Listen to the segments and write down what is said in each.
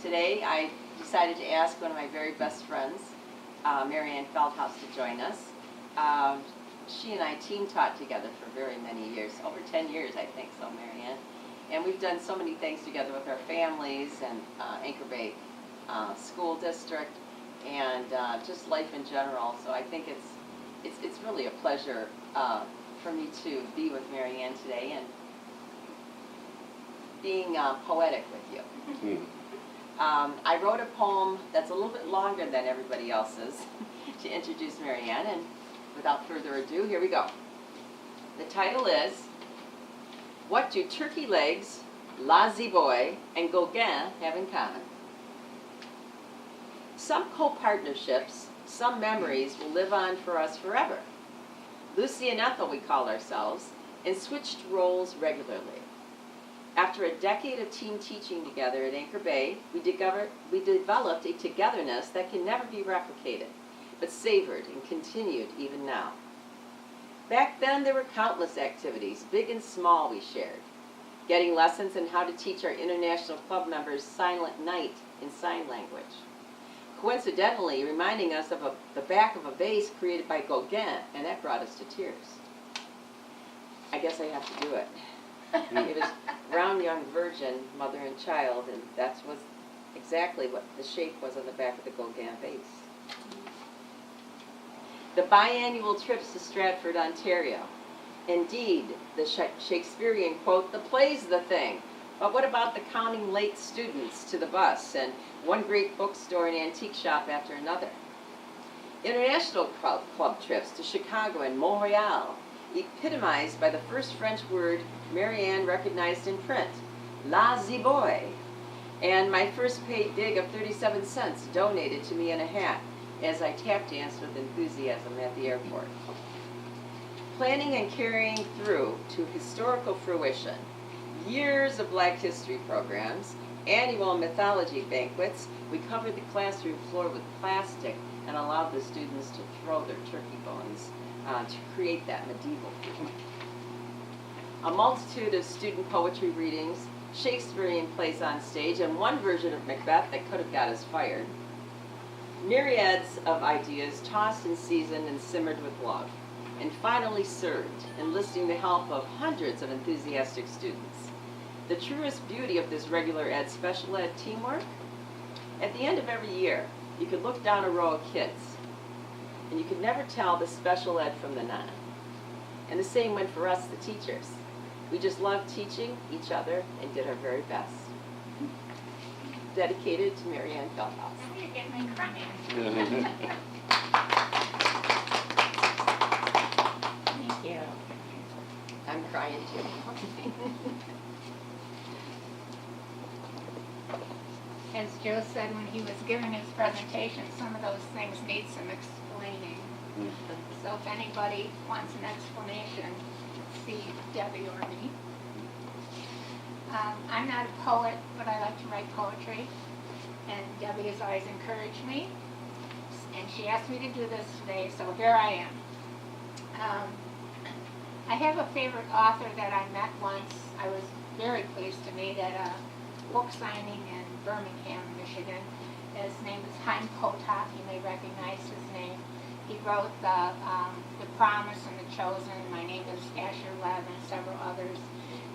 Today I decided to ask one of my very best friends, MaryAnne Felthouse, to join us. She and I team taught together for very many years, over 10 years I think, so MaryAnne. And we've done so many things together with our families and Anchor Bay School District and just life in general. So I think it's really a pleasure for me to be with MaryAnne today and being poetic with you. I wrote a poem that's a little bit longer than everybody else's to introduce MaryAnne, and without further ado, here we go. The title is, What Do Turkey Legs, Lazy Boy, and Gauguin Have in Common? Some co-partnerships, some memories will live on for us forever. Lucy and Ethel, we call ourselves, and switched roles regularly. After a decade of team teaching together at Anchor Bay, we developed a togetherness that can never be replicated, but savored and continued even now. Back then, there were countless activities, big and small, we shared. Getting lessons on how to teach our international club members Silent Night in sign language. Coincidentally, reminding us of the back of a vase created by Gauguin, and that brought us to tears. I guess I have to do it. It was round young virgin, mother and child, and that was exactly what the shape was on the back of the Gauguin vase. The biannual trips to Stratford, Ontario. Indeed, the Shakespearean quote, the play's the thing. But what about the counting late students to the bus and one great bookstore and antique shop after another? International club trips to Chicago and Montreal, epitomized by the first French word MaryAnne recognized in print, lazy boy, and my first paid gig of 37 cents donated to me in a hat as I tap danced with enthusiasm at the airport. Planning and carrying through to historical fruition, years of Black History programs, annual mythology banquets, we covered the classroom floor with plastic and allowed the students to throw their turkey bones to create that medieval feel. A multitude of student poetry readings, Shakespearean plays on stage, and one version of Macbeth that could have got us fired. Myriads of ideas tossed and seasoned and simmered with love, and finally served, enlisting the help of hundreds of enthusiastic students. The truest beauty of this regular ed, special ed teamwork, at the end of every year, you could look down a row of kids, and you could never tell the special ed from the non. And the same went for us, the teachers. We just loved teaching each other and did our very best. Dedicated to MaryAnne Felthouse. You're getting me crying. Thank you. I'm crying too. As Joe said when he was giving his presentation, some of those things need some explaining. So if anybody wants an explanation, see Debbie or me. I'm not a poet, but I like to write poetry. And Debbie has always encouraged me. And she asked me to do this today, so here I am. I have a favorite author that I met once. I was very pleased to meet at a book signing in Birmingham, Michigan. His name is Chaim Potok. You may recognize his name. He wrote The Promise and The Chosen. My Name is Asher Lev and several others.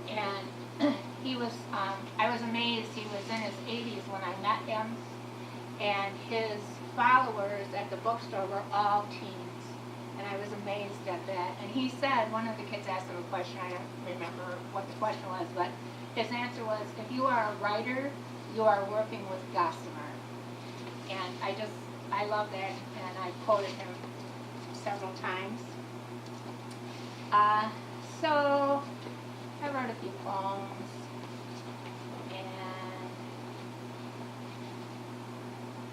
And he was, I was amazed. He was in his 80s when I met him. And his followers at the bookstore were all teens. And I was amazed at that. And he said, one of the kids asked him a question. I don't remember what the question was, but his answer was, if you are a writer, you are working with Gossamer. And I love that, and I quoted him several times. So I wrote a few poems, and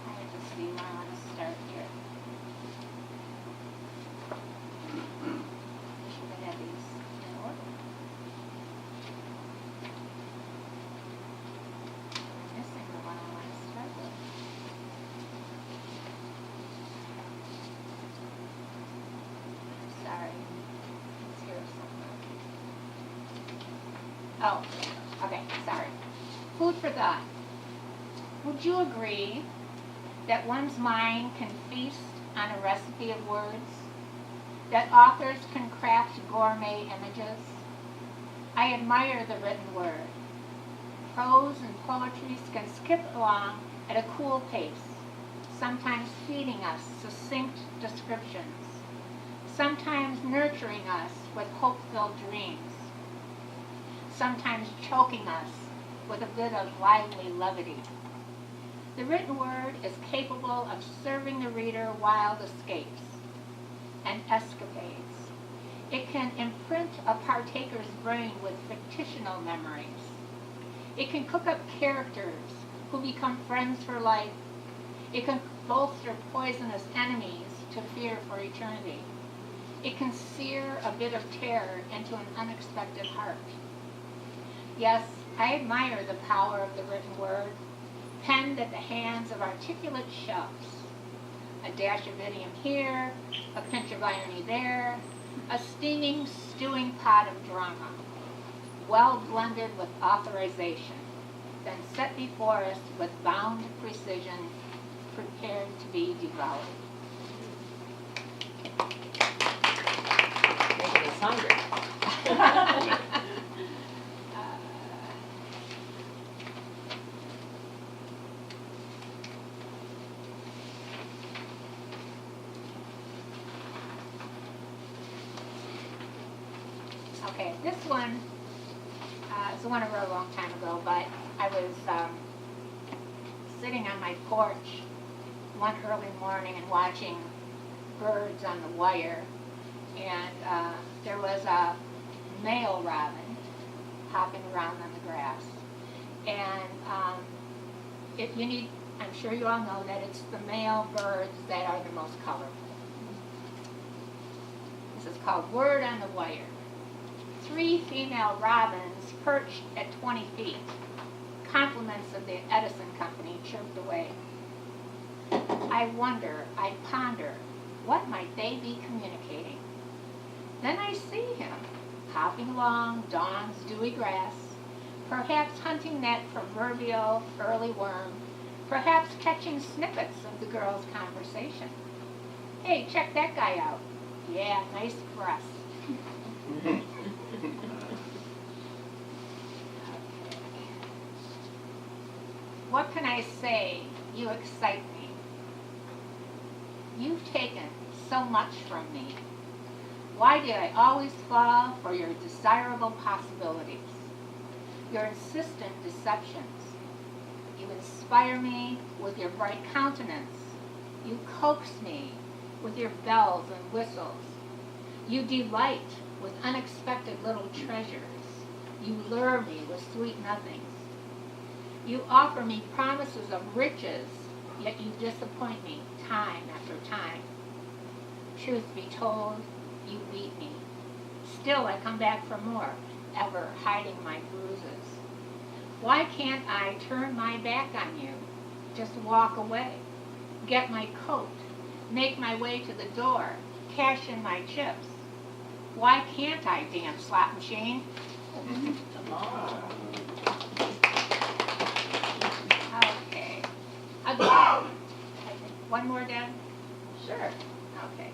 I have to see where I want to start here. I should have had these in order. I'm missing the one I want to start with. Sorry. It's here somewhere. Oh, okay, sorry. Food for thought. Would you agree that one's mind can feast on a recipe of words? That authors can craft gourmet images? I admire the written word. Prose and poetry can skip along at a cool pace, sometimes feeding us succinct descriptions, sometimes nurturing us with hope-filled dreams, sometimes choking us with a bit of lively levity. The written word is capable of serving the reader wild escapes and escapades. It can imprint a partaker's brain with fictional memories. It can cook up characters who become friends for life. It can bolster poisonous enemies to fear for eternity. It can sear a bit of terror into an unexpected heart. Yes, I admire the power of the written word, penned at the hands of articulate chefs. A dash of idiom here, a pinch of irony there, a steaming, stewing pot of drama, well blended with authorization, then set before us with bound precision, prepared to be devoured. Making us hungry. Okay, this one is one I wrote a long time ago, but I was sitting on my porch one early morning and watching birds on the wire, and there was a male robin hopping around on the grass. And I'm sure you all know that it's the male birds that are the most colorful. This is called Word on the Wire. 3 female robins perched at 20 feet. Compliments of the Edison Company chirped away. I wonder, I ponder, what might they be communicating? Then I see him, hopping along dawn's dewy grass, perhaps hunting that proverbial early worm, perhaps catching snippets of the girls' conversation. Hey, check that guy out. Yeah, nice breast. What can I say? You excite me. You've taken so much from me. Why did I always fall for your desirable possibilities, your insistent deceptions? You inspire me with your bright countenance. You coax me with your bells and whistles. You delight with unexpected little treasures. You lure me with sweet nothings. You offer me promises of riches, yet you disappoint me time after time. Truth be told, you beat me. Still I come back for more, ever hiding my bruises. Why can't I turn my back on you, just walk away, get my coat, make my way to the door, cash in my chips? Why can't I, damn slot machine? Come on. Okay. Again. One more, Deb? Sure. Okay.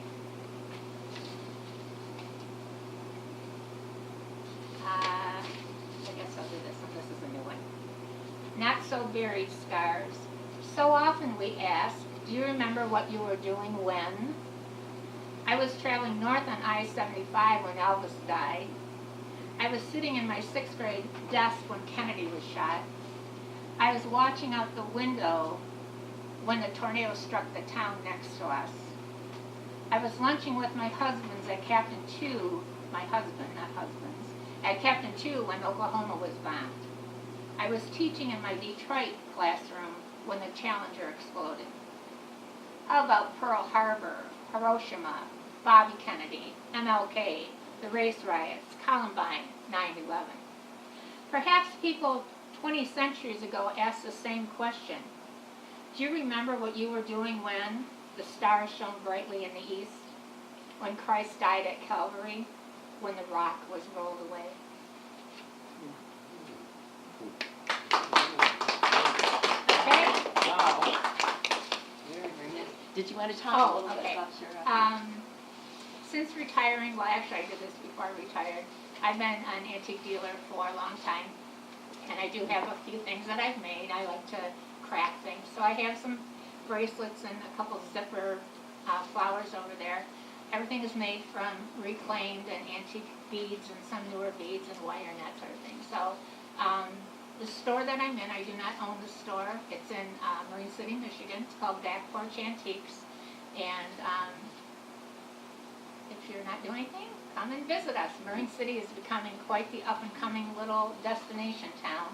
I guess I'll do this one. This is a new one. Not so buried scars. So often we ask, do you remember what you were doing when? I was traveling north on I-75 when Elvis died. I was sitting in my 6th grade desk when Kennedy was shot. I was watching out the window when the tornado struck the town next to us. I was lunching with my husbands at Captain 2, my husband, not husbands, at Captain 2 when Oklahoma was bombed. I was teaching in my Detroit classroom when the Challenger exploded. How about Pearl Harbor, Hiroshima, Bobby Kennedy, MLK, the race riots, Columbine, 9/11? Perhaps people 20 centuries ago asked the same question. Do you remember what you were doing when the stars shone brightly in the east? When Christ died at Calvary? When the rock was rolled away? Okay? Did you want to talk a Oh, little bit okay. about your Since retiring, well, actually I did this before I retired. I've been an antique dealer for a long time, and I do have a few things that I've made. I like to craft things, so I have some bracelets and a couple zipper flowers over there. Everything is made from reclaimed and antique beads and some newer beads and wire and that sort of thing. So the store that I'm in, I do not own the store. It's in Marine City, Michigan. It's called Back Porch Antiques. And if you're not doing anything, come and visit us. Marine City is becoming quite the up-and-coming little destination town.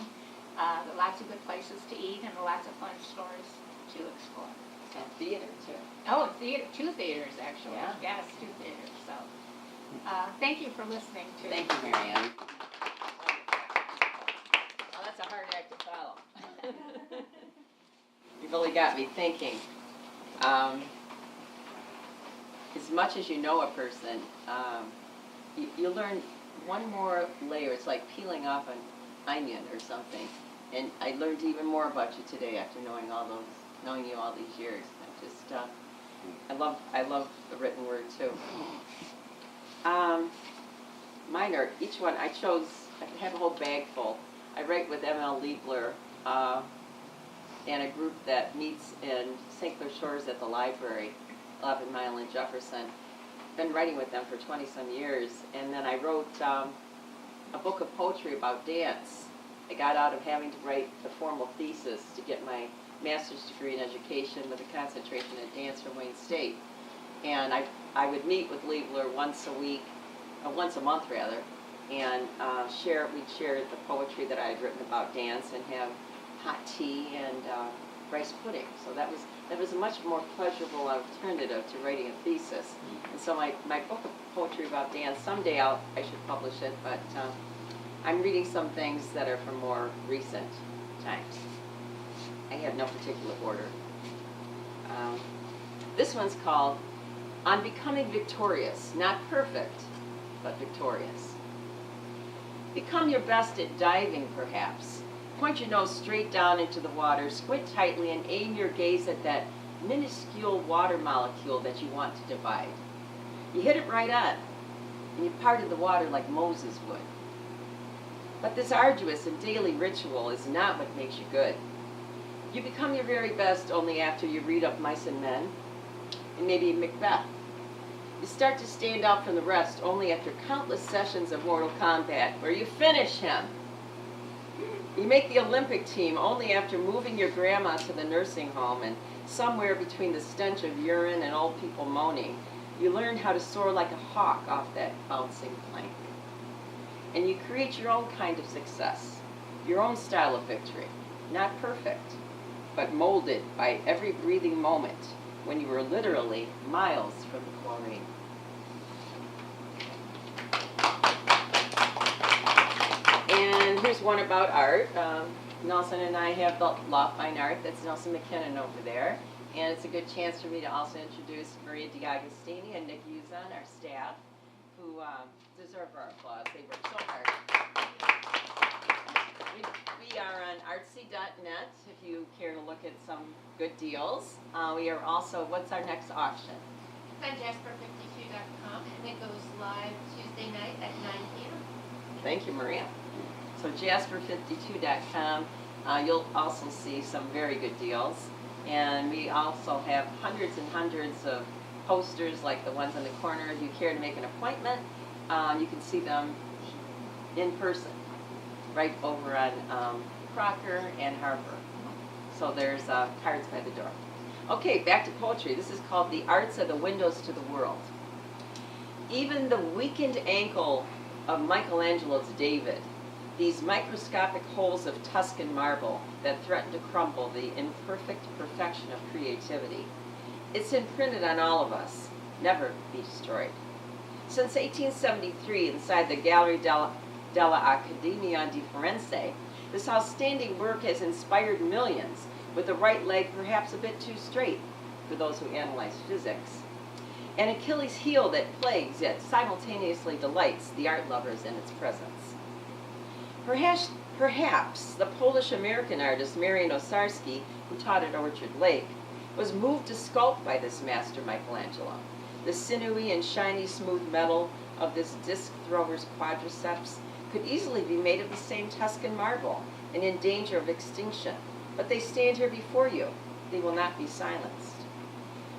There are lots of good places to eat and lots of fun stores to explore. and theater too? Oh, theater, 2 theaters actually. Yeah. Yes, 2 theaters. So thank you for listening to. Thank you, MaryAnne. Well, that's a hard act to follow. You really got me thinking. As much as you know a person, you learn one more layer. It's like peeling off an onion or something. And I learned even more about you today after knowing you all these years. I love the written word too. Mine are, each one, I have a whole bag full. I write with M.L. Liebler and a group that meets in St. Clair Shores at the library, 11 Mile in Jefferson. Been writing with them for 20-some years, and then I wrote a book of poetry about dance. I got out of having to write the formal thesis to get my master's degree in education with a concentration in dance from Wayne State. And I would meet with Liebler once a month rather, and we'd share the poetry that I had written about dance and have hot tea and rice pudding. So that was a much more pleasurable alternative to writing a thesis. And so my book of poetry about dance, someday I should publish it, but I'm reading some things that are from more recent times. I have no particular order. This one's called On Becoming Victorious, not perfect, but victorious. Become your best at diving, perhaps. Point your nose straight down into the water, squint tightly, and aim your gaze at that minuscule water molecule that you want to divide. You hit it right on, and you parted the water like Moses would. But this arduous and daily ritual is not what makes you good. You become your very best only after you read up Mice and Men, and maybe Macbeth. You start to stand out from the rest only after countless sessions of Mortal Kombat, where you finish him. You make the Olympic team only after moving your grandma to the nursing home, and somewhere between the stench of urine and old people moaning, you learn how to soar like a hawk off that bouncing plank. And you create your own kind of success, your own style of victory, not perfect, but molded by every breathing moment when you were literally miles from the chlorine. And here's one about art. Nelson and I have the Law Fine Art. That's Nelson McKinnon over there. And it's a good chance for me to also introduce Maria D'Agostini and Nick Uzon, our staff, who deserve our applause. They work so hard. We are on artsy.net if you care to look at some good deals. We are also, what's our next auction? On Jasper52.com, and it goes live Tuesday night at 9 p.m. Thank you, Maria. So Jasper52.com, you'll also see some very good deals. And we also have hundreds and hundreds of posters like the ones in the corner. If you care to make an appointment, you can see them in person, right over on Crocker and Harper. So there's cards by the door. Okay, back to poetry. This is called The Arts Are the Windows to the World. Even the weakened ankle of Michelangelo's David, these microscopic holes of Tuscan marble that threaten to crumble the imperfect perfection of creativity. It's imprinted on all of us, never be destroyed. Since 1873, inside the Gallery della Accademia di Firenze, this outstanding work has inspired millions, with the right leg perhaps a bit too straight for those who analyze physics. An Achilles heel that plagues yet simultaneously delights the art lovers in its presence. Perhaps the Polish-American artist Marian Osarski, who taught at Orchard Lake, was moved to sculpt by this master Michelangelo. The sinewy and shiny smooth metal of this disc thrower's quadriceps could easily be made of the same Tuscan marble and in danger of extinction, but they stand here before you. They will not be silenced.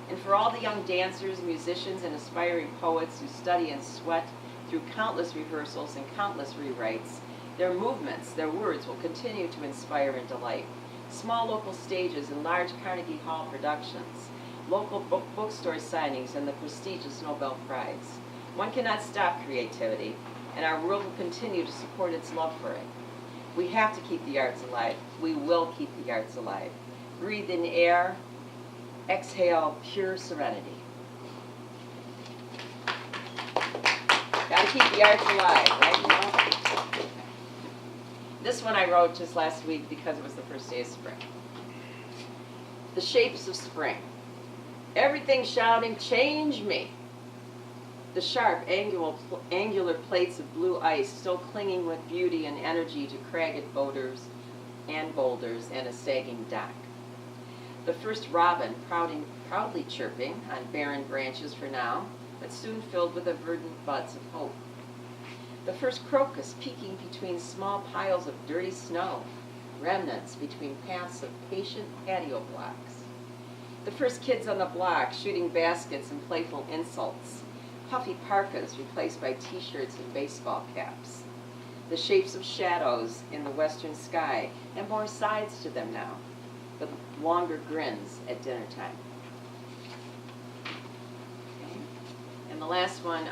And for all the young dancers, musicians, and aspiring poets who study and sweat through countless rehearsals and countless rewrites, their movements, their words will continue to inspire and delight. Small local stages and large Carnegie Hall productions, local bookstore signings, and the prestigious Nobel Prize. One cannot stop creativity, and our world will continue to support its love for it. We have to keep the arts alive. We will keep the arts alive. Breathe in air, exhale pure serenity. Gotta keep the arts alive, right? This one I wrote just last week because it was the first day of spring. The shapes of spring. Everything shouting, change me. The sharp, angular plates of blue ice still clinging with beauty and energy to cragged boulders and a sagging dock. The first robin proudly chirping on barren branches for now, but soon filled with the verdant buds of hope. The first crocus peeking between small piles of dirty snow, remnants between paths of patient patio blocks. The first kids on the block shooting baskets and playful insults, puffy parkas replaced by t-shirts and baseball caps. The shapes of shadows in the western sky, and more sides to them now, with longer grins at dinner time. Okay. And the last one,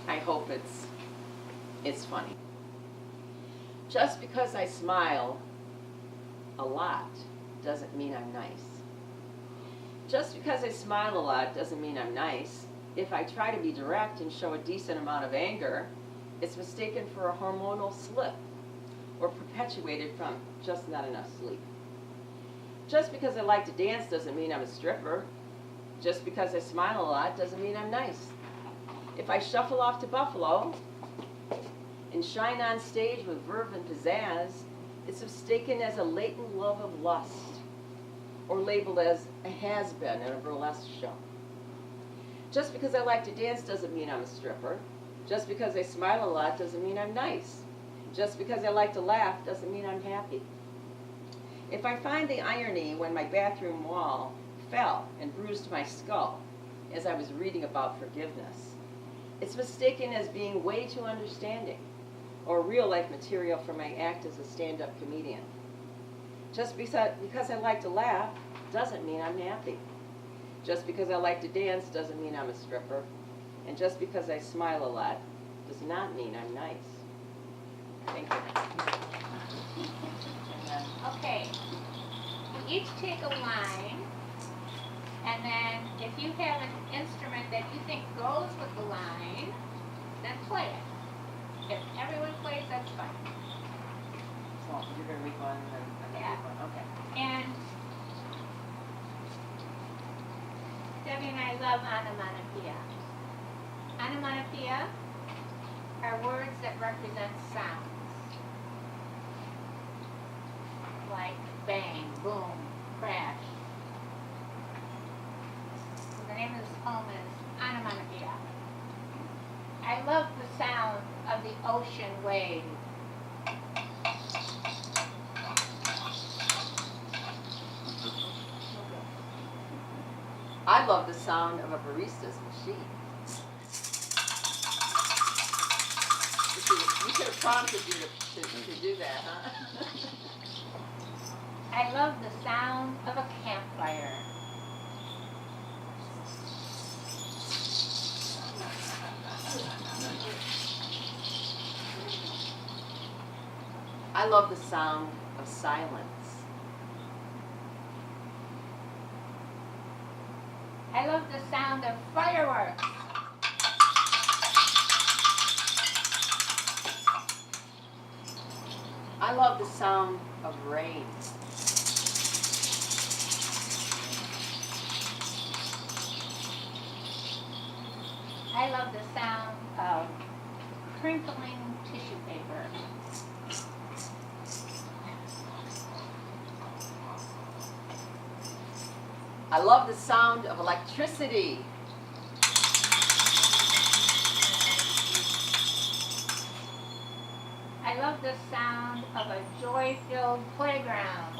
I hope it's funny. Just because I smile a lot doesn't mean I'm nice. Just because I smile a lot doesn't mean I'm nice. If I try to be direct and show a decent amount of anger, it's mistaken for a hormonal slip or perpetuated from just not enough sleep. Just because I like to dance doesn't mean I'm a stripper. Just because I smile a lot doesn't mean I'm nice. If I shuffle off to Buffalo and shine on stage with verve and pizzazz, it's mistaken as a latent love of lust, or labeled as a has-been in a burlesque show. Just because I like to dance doesn't mean I'm a stripper. Just because I smile a lot doesn't mean I'm nice. Just because I like to laugh doesn't mean I'm happy. If I find the irony when my bathroom wall fell and bruised my skull as I was reading about forgiveness, it's mistaken as being way too understanding or real-life material for my act as a stand-up comedian. Just because I like to laugh doesn't mean I'm happy. Just because I like to dance doesn't mean I'm a stripper. And just because I smile a lot does not mean I'm nice. Thank you. Okay, you each take a line, and then if you have an instrument that you think goes with the line, then play it. If everyone plays, that's fine. So you're going to read one and then Yeah. read one. Okay. And Debbie and I love onomatopoeia. Onomatopoeia are words that represent sounds. Like bang, boom, crash. So the name of this poem is Onomatopoeia. I love the sound of the ocean wave. I love the sound of a barista's machine. We should have prompted you to do that, huh? I love the sound of a campfire. I love the sound of silence. I love the sound of fireworks. I love the sound of rain. I love the sound of crinkling tissue paper. I love the sound of electricity. I love the sound of a joy-filled playground.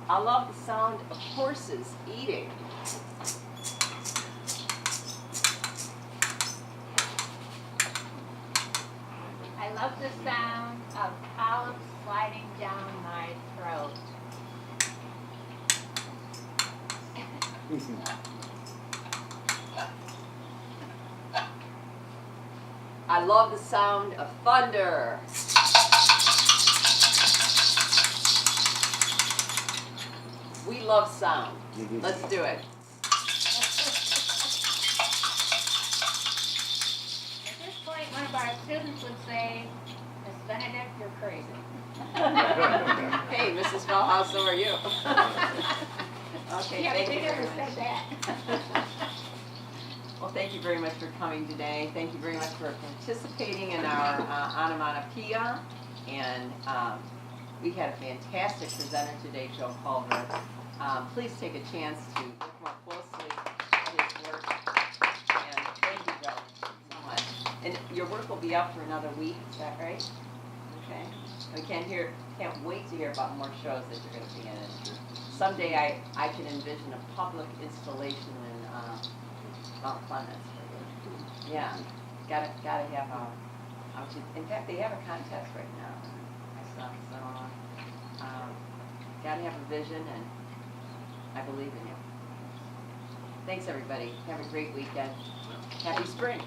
I love the sound of horses eating. I love the sound of olives sliding down my throat. I love the sound of thunder. We love sound. Let's do it. At this point, one of our students would say, Miss Benedic, you're crazy. Hey, Mrs. Felthouse, so are you. Okay, Yeah, thank they you never very much. said that. Well, thank you very much for coming today. Thank you very much for participating in our onomatopoeia. And we had a fantastic presenter today, Joe Culver. Please take a chance to look more closely at his work. And thank you, Joe, so much. And your work will be up for another week, is that right? Okay. We can't wait to hear about more shows that you're going to be in. Someday I can envision a public installation in Mount Clemens for you. Yeah, gotta have in fact, they have a contest right now. I saw, so gotta have a vision, and I believe in you. Thanks, everybody. Have a great weekend. Happy spring.